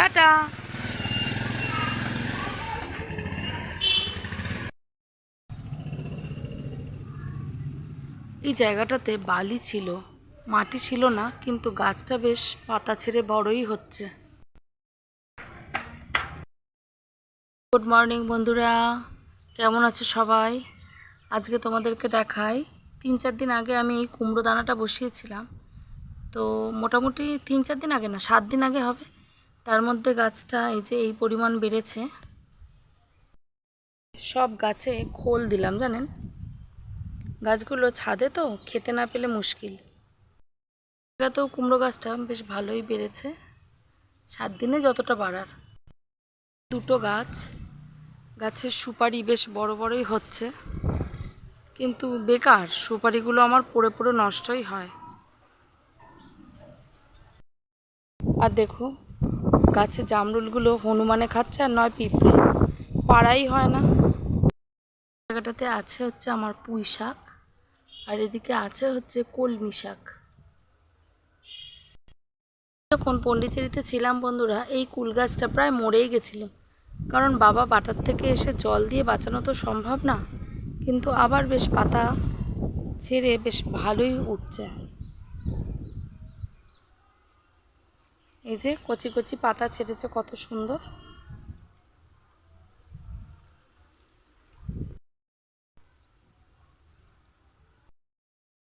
Tata. এই জায়গাটাতে বালি ছিল, মাটি ছিল না, কিন্তু গাছটা বেশ পাতা ছেড়ে বড়ই হচ্ছে। গুড মর্নিং বন্ধুরা, কেমন আছো সবাই? আজকে তোমাদেরকে দেখাই, 3-4 দিন আগে আমি এই কুমড়ো দানাটা বসিয়েছিলাম। তো মোটামুটি 3-4 দিন আগে না, 7 দিন আগে হবে। তার মধ্যে গাছটা এই যে এই পরিমাণ বেড়েছে। সব গাছে খোল দিলাম জানেন, গাছগুলো ছাদে তো খেতে না পেলে মুশকিল। তো কুমড়ো গাছটা বেশ ভালোই বেড়েছে, 7 দিনে যতটা বাড়ার। দুটো গাছের সুপারি বেশ বড় বড়ই হচ্ছে, কিন্তু বেকার সুপারিগুলো আমার পড়ে পড়ে নষ্টই হয়। আর দেখো গাছে জামরুলগুলো হনুমানে খাচ্ছে, আর নয় পিঁপড়ে, পাড়াই হয় না। জায়গাটাতে আছে হচ্ছে আমার পুঁই শাক, আর এদিকে আছে হচ্ছে কলমি শাক। যখন পন্ডিচেরিতে ছিলাম বন্ধুরা, এই কুল গাছটা প্রায় মরেই গেছিল, কারণ বাবা বাটার থেকে এসে জল দিয়ে বাঁচানো তো সম্ভব না, কিন্তু আবার বেশ পাতা ছেড়ে বেশ ভালোই উঠছে। এই যে কচি কচি পাতা ছেড়েছে, কত সুন্দর।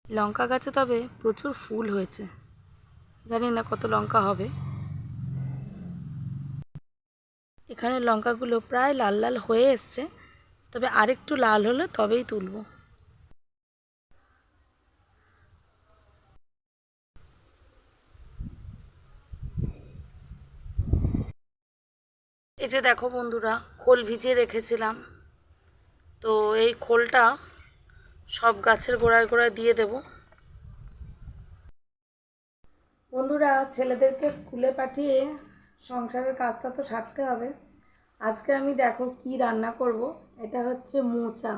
লঙ্কা গাছে তবে প্রচুর ফুল হয়েছে, জানি না কত লঙ্কা হবে। এখানে লঙ্কাগুলো প্রায় লাল লাল হয়ে এসছে, তবে আরেকটু লাল হলে তবেই তুলব। এই যে দেখো বন্ধুরা, খোল ভিজিয়ে রেখেছিলাম, তো এই খোলটা সব গাছের গোড়ায় গোড়ায় দিয়ে দেব। বন্ধুরা, ছেলেদেরকে স্কুলে পাঠিয়ে সংসারের কাজটা তো সারতে হবে। আজকে আমি দেখো কি রান্না করব। এটা হচ্ছে মোচা।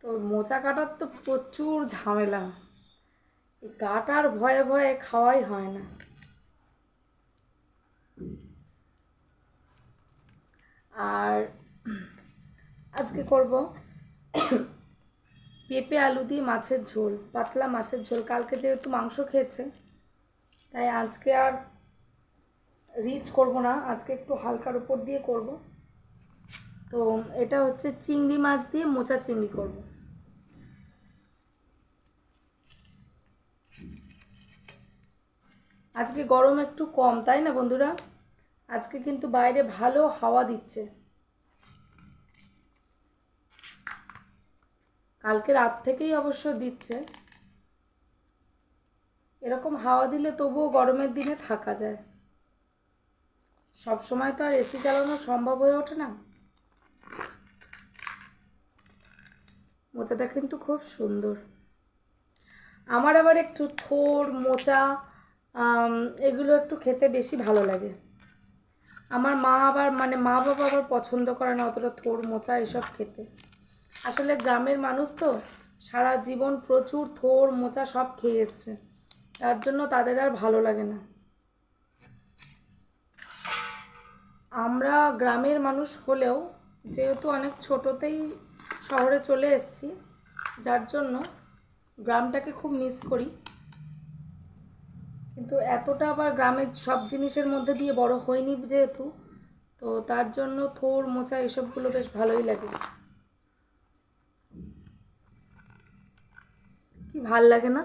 তো মোচা কাটার তো প্রচুর ঝামেলা, এই কাটার ভয়ে ভয়ে খাওয়াই হয় না। আর আজকে করব পেঁপে আলু দিয়ে মাছের ঝোল, পাতলা মাছের ঝোল। কালকে যেহেতু মাংস খেয়েছে, তাই আজকে আর রিচ করব না, আজকে একটু হালকার উপর দিয়ে করব। তো এটা হচ্ছে চিংড়ি মাছ দিয়ে মোচা চিংড়ি করব। আজকে গরম একটু কম, তাই না বন্ধুরা? আজকে কিন্তু বাইরে ভালো হাওয়া দিচ্ছে। কালকে রাত থেকেই অবশ্য দিচ্ছে। এরকম হাওয়া দিলে তবুও গরমের দিনে থাকা যায়। সব সময় তো আর এসি চালানো সম্ভব হয়ে ওঠে না। মোচাটা কিন্তু খুব সুন্দর। আমার আবার একটু থোড় মোচা এগুলো একটু খেতে বেশি ভালো লাগে। আমার মা আবার মা বাবা আবার পছন্দ করে না অতটা থোড় মোচা এসব খেতে। আসলে গ্রামের মানুষ তো সারা জীবন প্রচুর থোড় মোচা সব খেয়ে এসছে, তার জন্য তাদের আর ভালো লাগে না। আমরা গ্রামের মানুষ হলেও যেহেতু অনেক ছোটোতেই শহরে চলে এসেছি, যার জন্য গ্রামটাকে খুব মিস করি। কিন্তু এতটা আবার গ্রামের সব জিনিসের মধ্যে দিয়ে বড় হয়নি যেহেতু, তো তার জন্য থোড় মোচা এসবগুলো বেশ ভালোই লাগে। কি ভাল লাগে না?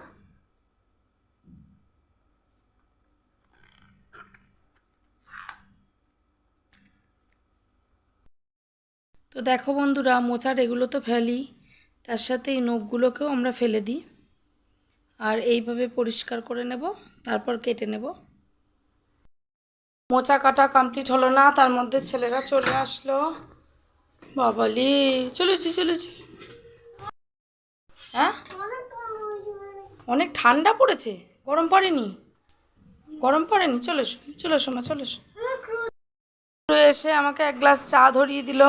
তো দেখো বন্ধুরা, মোচার এগুলো তো ফেলি, তার সাথে এই নখগুলোকেও আমরা ফেলে দিই। আর এইভাবে পরিষ্কার করে নেব, তারপর কেটে নেব। মোচা কাটা কমপ্লিট হলো না, তার মধ্যে ছেলেরা চলে আসলো। বাবালি, চলেছি। হ্যাঁ, অনেক ঠান্ডা পড়েছে, গরম পড়েনি। চলে এসো মা, চলে এসো। এসে আমাকে 1 গ্লাস চা ধরিয়ে দিল।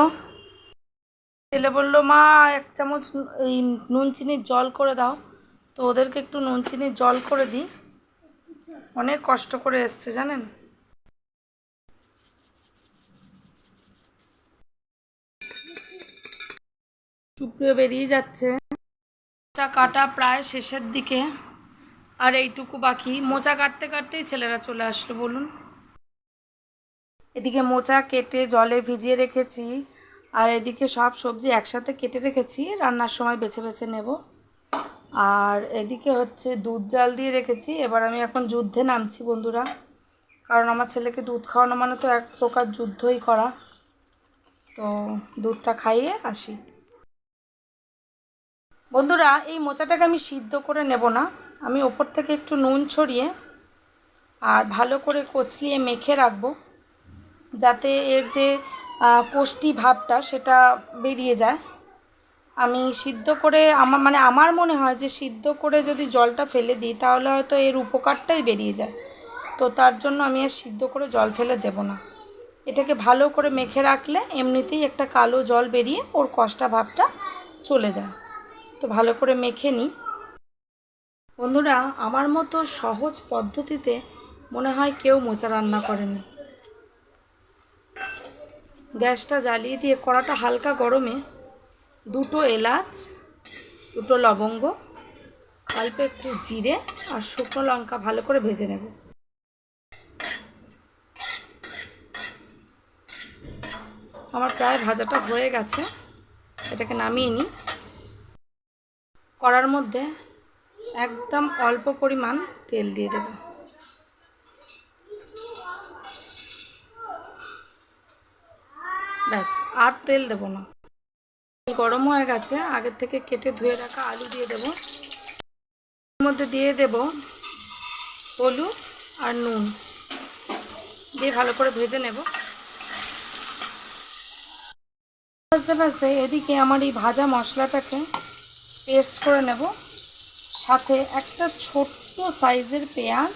ছেলে বললো, মা 1 চামচ এই নুন চিনির জল করে দাও। তো ওদেরকে একটু নুন চিনির জল করে দিই। অনেক কষ্ট করে এসছে জানেন। সুপ্রিয় বেরিয়ে যাচ্ছে, মোচা কাটা প্রায় শেষের দিকে, আর এইটুকু বাকি। মোচা কাটতে কাটতেই ছেলেরা চলে আসলো বলুন। এদিকে মোচা কেটে জলে ভিজিয়ে রেখেছি, আর এদিকে সব সবজি একসাথে কেটে রেখেছি, রান্নার সময় বেছে বেছে নেব। আর এদিকে হচ্ছে দুধ জাল দিয়ে রেখেছি। এবার আমি এখন যুদ্ধে নামছি বন্ধুরা, কারণ আমার ছেলেকে দুধ খাওয়ানো মানে তো এক প্রকার যুদ্ধই করা। তো দুধটা খাইয়ে আসি বন্ধুরা। এই মোচাটাকে আমি সিদ্ধ করে নেব না, আমি ওপর থেকে একটু নুন ছড়িয়ে আর ভালো করে কচলিয়ে মেখে রাখবো, যাতে এর যে কোষ্টি ভাবটা সেটা বেরিয়ে যায়। আমি সিদ্ধ করে আমার মনে হয় যে সিদ্ধ করে যদি জলটা ফেলে দিই তাহলে হয়তো এর উপকারটাই বেরিয়ে যায়। তো তার জন্য আমি আর সিদ্ধ করে জল ফেলে দেব না। এটাকে ভালো করে মেখে রাখলে এমনিতেই একটা কালো জল বেরিয়ে ওর কষ্টা ভাবটা চলে যায়। তো ভালো করে মেখে নিই বন্ধুরা। আমার মতো সহজ পদ্ধতিতে মনে হয় কেউ মোচা রান্না করেনি। গ্যাসটা জ্বালিয়ে দিয়ে কড়াটা হালকা গরমে দুটো এলাচ, দুটো লবঙ্গ, অল্প একটু জিরে আর শুকনো লঙ্কা ভালো করে ভেজে নেব। আমার প্রায় ভাজাটা হয়ে গেছে, এটাকে নামিয়ে নিই। কড়ার মধ্যে একদম অল্প পরিমাণ তেল দিয়ে দেব। ব্যাস, আর তেল দেব না। তেল গরম হয়ে গেছে, আগের থেকে কেটে ধুয়ে রাখা আলু দিয়ে দেব। এর মধ্যে দিয়ে দেব হলুদ আর নুন দিয়ে ভালো করে ভেজে নেব। ভাজতে ভাজতে এদিকে আমার এই ভাজা মশলাটাকে পেস্ট করে নেব। সাথে একটা ছোট্ট সাইজের পেঁয়াজ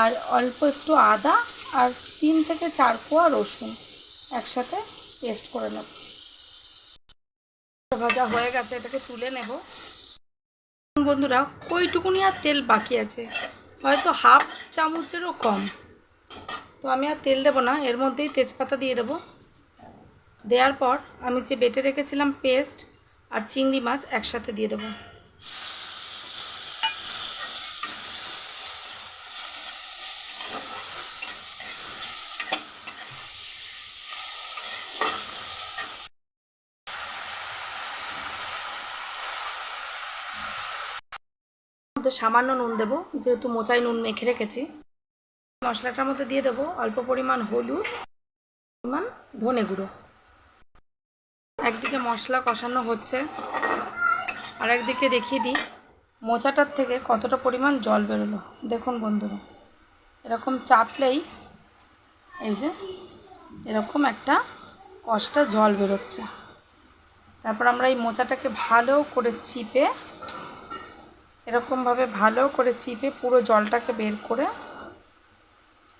আর অল্প একটু আদা আর 3 থেকে 4 কোয়া রসুন একসাথে পেস্ট করে নেব। ভাজা হয়ে গেছে, এটাকে তুলে নেব। বন্ধুরা কইটুকুনি আর তেল বাকি আছে, হয়তো হাফ চামচেরও কম। তো আমি আর তেল দেব না, এর মধ্যেই তেজপাতা দিয়ে দেব। দেওয়ার পর আমি যে বেটে রেখেছিলাম পেস্ট আর চিংড়ি মাছ একসাথে দিয়ে দেব। সামান্য নুন দেব, যেহেতু মোচায় নুন মেখে রেখেছি। মশলাটার মধ্যে দিয়ে দেবো অল্প পরিমাণ হলুদ, পরিমাণ ধনে গুঁড়ো। একদিকে মশলা কষানো হচ্ছে, আর একদিকে দেখিয়ে দিই মোচাটার থেকে কতটা পরিমাণ জল বেরোলো। দেখুন বন্ধুরা, এরকম চাপলেই এই যে এরকম একটা কষ্টা জল বেরোচ্ছে। তারপর আমরা এই মোচাটাকে ভালো করে চিপে, এরকমভাবে ভালো করে চিপে পুরো জলটাকে বের করে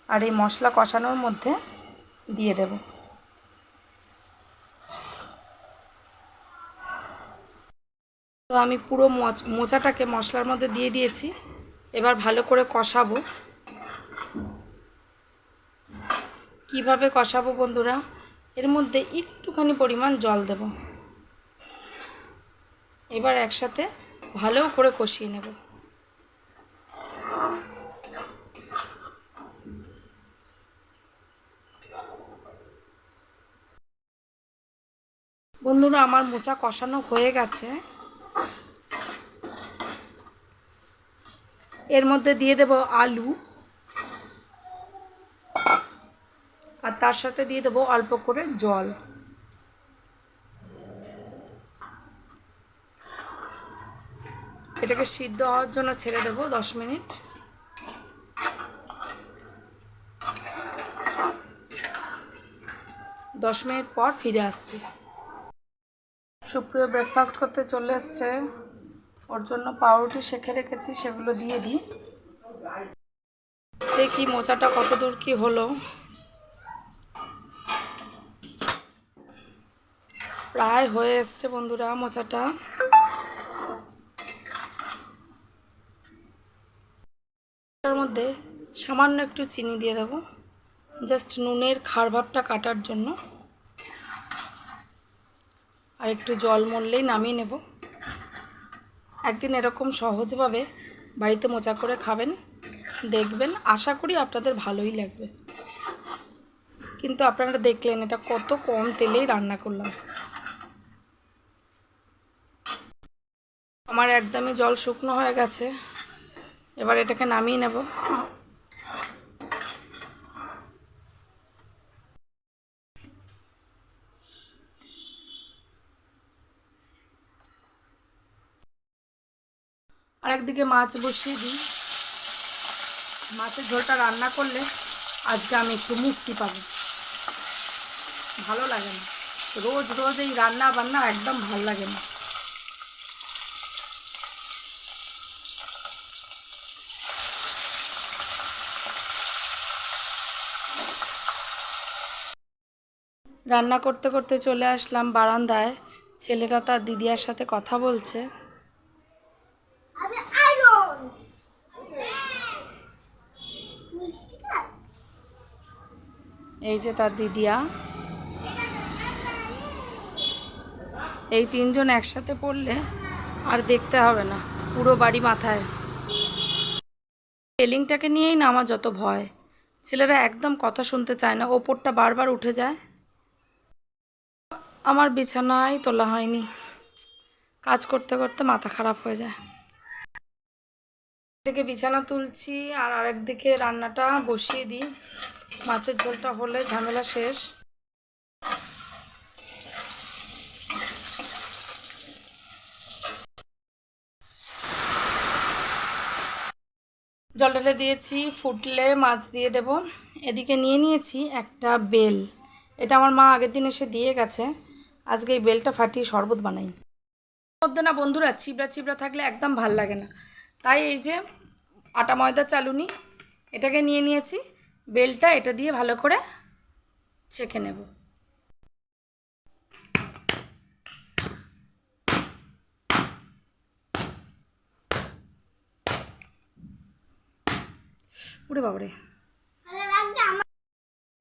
আর এই মশলা কষানোর মধ্যে দিয়ে দেব। তো আমি পুরো মোচাটাকে মশলার মধ্যে দিয়ে দিয়েছি। এবার ভালো করে কষাবো। কিভাবে কষাবো বন্ধুরা, এর মধ্যে একটুখানি পরিমাণ জল দেব। এবার একসাথে ভালো করে কষিয়ে নেব। বন্ধুরা আমার মোচা কষানো হয়ে গেছে, এর মধ্যে দিয়ে দেব আলু, আর তার সাথে দিয়ে দেব অল্প করে জল। এটাকে সিদ্ধ হওয়ার জন্য ছেড়ে দেব 10 মিনিট। দশ মিনিট পর ফিরে আসছি। সুপ্রিয় ব্রেকফাস্ট করতে চলে এসছে, ওর জন্য পাউরুটি সেঁকে রেখেছি, সেগুলো দিয়ে দিই। দেখি মোচাটা কত দূর কি হলো। প্রায় হয়ে এসছে বন্ধুরা মোচাটা। তার মধ্যে সামান্য একটু চিনি দিয়ে দেবো, জাস্ট নুনের খার ভাবটা কাটার জন্য। আর আর একটু জল মরলেই নামিয়ে নেব। একদিন এরকম সহজভাবে বাড়িতে মোচা করে খাবেন, দেখবেন, আশা করি আপনাদের ভালোই লাগবে। কিন্তু আপনারা দেখলেন এটা কত কম তেলেই রান্না করলাম। আমার একদমই জল শুকনো হয়ে গেছে, এবার এটাকে নামিয়ে নেব। আর একদিকে মাছ বসিয়ে দিই। মাছের ঝোলটা রান্না করলে আজকে আমি একটু মুক্তি পাবো। ভালো লাগে না রোজ রোজ এই রান্না বান্না, একদম ভালো লাগে না। রান্না করতে করতে চলে আসলাম বারান্দায়। ছেলেটা তার দিদিয়ার সাথে কথা বলছে। এই যে তার দিদিয়া, এই তিনজন একসাথে পড়লে আর দেখতে হবে না, পুরো বাড়ি মাথায়। রেলিংটাকে নিয়েই না আমার যত ভয়। ছেলেরা একদম কথা শুনতে চায় না, ওপরটা বারবার উঠে যায়। আমার বিছানায় তোলা হয়নি, কাজ করতে করতে মাথা খারাপ হয়ে যায়। একদিকে বিছানা তুলছি আর আরেকদিকে রান্নাটা বসিয়ে দিই। মাছের ঝোলটা হলে ঝামেলা শেষ। জল ঢেলে দিয়েছি, ফুটলে মাছ দিয়ে দেব। এদিকে নিয়ে নিয়েছি একটা বেল, এটা আমার মা আগের দিন এসে দিয়ে গেছে। আজকে এই বেলটা ফাটিয়ে শরবত বানাই। মধ্যে না বন্ধুরা চিবড়া চিবড়া থাকলে একদম ভাল লাগে না, তাই এই যে আটা ময়দা চালুনি এটাকে নিয়ে নিয়েছি। বেলটা এটা দিয়ে ভালো করে ছেঁকে নেব। উড়ে বাবারে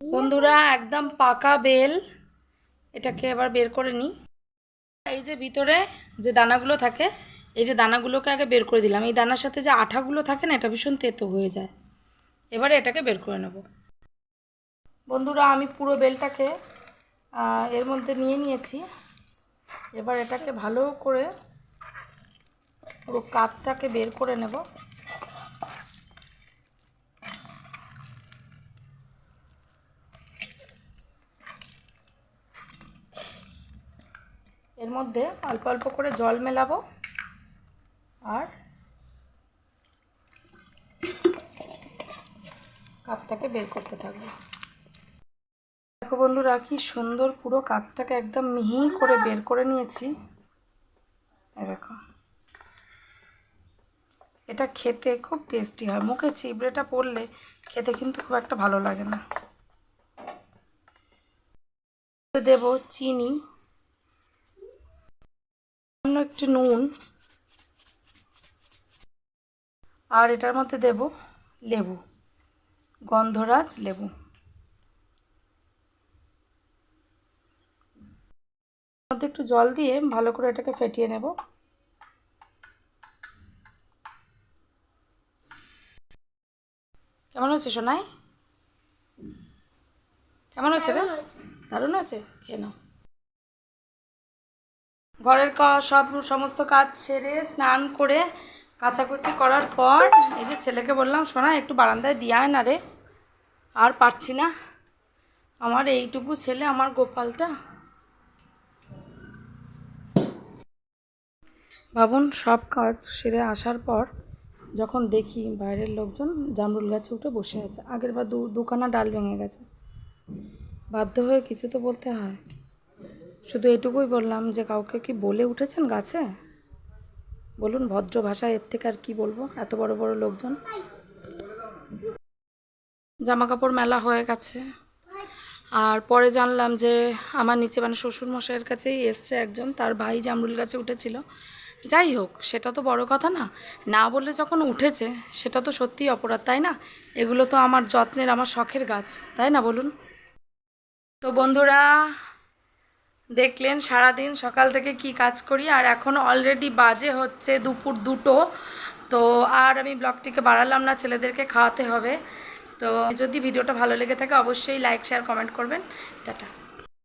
বন্ধুরা, একদম পাকা বেল, এটাকে এবার বের করে নিই। এই যে ভিতরে যে দানাগুলো থাকে, এই যে দানাগুলোকে আগে বের করে দিলাম। এই দানার সাথে যে আঠাগুলো থাকে না, এটা ভীষণ তেতো হয়ে যায়। এবারে এটাকে বের করে নেব। বন্ধুরা, আমি পুরো বেলটাকে এর মধ্যে নিয়ে নিয়েছি। এবার এটাকে ভালো করে পুরো কাপটাকে বের করে নেব। এর মধ্যে অল্প অল্প করে জল মেলাবো আর কাপটাকে বের করতে থাকবো। দেখো বন্ধুরা, কি সুন্দর পুরো কাপটাকে একদম মিহি করে বের করে নিয়েছি। দেখো, এটা খেতে খুব টেস্টি হয়। মুখে চিবড়েটা পড়লে খেতে কিন্তু খুব একটা ভালো লাগে না। দেব চিনি, অন্য একটু নুন, আর এটার মধ্যে দেব লেবু, গন্ধরাজ লেবু। মধ্যে একটু জল দিয়ে ভালো করে এটাকে ফেটিয়ে নেব। কেমন হচ্ছে সোনাই? কেমন হচ্ছে রে? দারুণ হয়েছে, খেয়ে নাও। ঘরের সমস্ত কাজ সেরে স্নান করে কাচাকুচি করার পর এই যে ছেলেকে বললাম, সোনা একটু বারান্দায় দিয়ে আয় না রে। আর পারছি না, আমার এইটুকু ছেলে, আমার গোপালটা। ভাবুন, সব কাজ সেরে আসার পর যখন দেখি বাইরের লোকজন জামরুল গাছে উঠে বসে আছে। আগের বার দুখানা ডাল ভেঙে গেছে, বাধ্য হয়ে কিছু তো বলতে হয়। শুধু এটুকুই বললাম যে কাউকে কি বলে উঠেছেন গাছে? বলুন ভদ্র ভাষায়, এর থেকে আর কি বলবো? এত বড় বড় লোকজন। জামা কাপড় মেলা হয়ে গেছে। আর পরে জানলাম যে আমার নিচে মানে শ্বশুরমশাইয়ের কাছেই এসছে একজন, তার ভাই জামরুল গাছে উঠেছিল। যাই হোক, সেটা তো বড় কথা না, না বলে যখন উঠেছে সেটা তো সত্যিই অপরাধ, তাই না? এগুলো তো আমার যত্নের, আমার শখের গাছ, তাই না বলুন? তো বন্ধুরা, দেখলেন সারাদিন সকাল থেকে কি কাজ করি, আর এখনও অলরেডি বাজে হচ্ছে দুপুর 2টো। তো আর আমি ব্লগটিকে বাড়ালাম না, ছেলেদেরকে খাওয়াতে হবে। তো যদি ভিডিওটা ভালো লেগে থাকে অবশ্যই লাইক শেয়ার কমেন্ট করবেন। টাটা।